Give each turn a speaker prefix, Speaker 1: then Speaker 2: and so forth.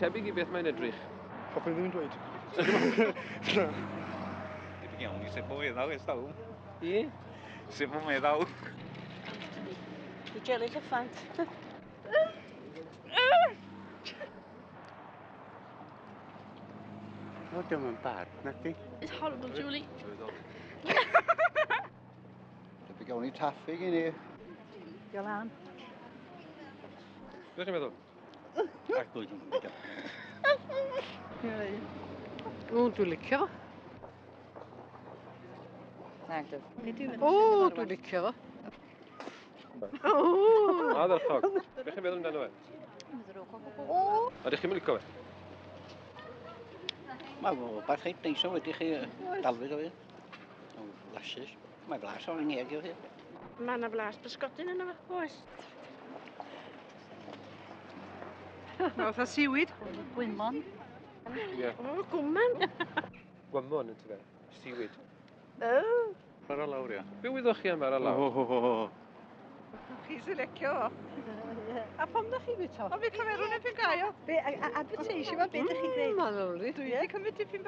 Speaker 1: Tebyg I beth mae'n edrych.
Speaker 2: Hoffwn ddim yn dweud.
Speaker 3: Dipyn iawn I sut mae'n meddwl ers daw.
Speaker 1: I?
Speaker 3: Sut mae'n meddwl.
Speaker 4: I gelu llyffant.
Speaker 5: O, dim yn bad, na di?
Speaker 6: It's horrible, Julie.
Speaker 5: Debyg iawn I traffig I ni.
Speaker 4: Diolch lan.
Speaker 1: Beth chi'n meddwl?
Speaker 3: Ac dwi'n meddwl.
Speaker 7: O, dwi'n licio fo.
Speaker 4: Nag dwi.
Speaker 7: O, dwi'n licio fo. O!
Speaker 1: A, ddalchog. Beth chi'n meddwl amdano fe? A ydych chi'n licio fe?
Speaker 5: Mae rhywbeth rhaid neis o wedi chi dalfyd o fi. O, flasys. Mae flas o'n ngeg o fi.
Speaker 6: Mae yna blas bysgodyn yna fe. Oes.
Speaker 7: Oedd a siwyd.
Speaker 4: Gwymon.
Speaker 1: Ie.
Speaker 6: O, gwman.
Speaker 1: Gwymon yn ty fe. Siwyd.
Speaker 5: Ar y lawr, ia.
Speaker 1: Be wyddwch chi am ar y lawr?
Speaker 7: Chi sy'n licio fo. A pam da chi bita? O, fi cymerwn efo'n gaio.
Speaker 4: Be, advertisio fo, beth ydych chi dweud?
Speaker 7: Mae'n lyflu.
Speaker 4: Dwi wedi cymryd tipyn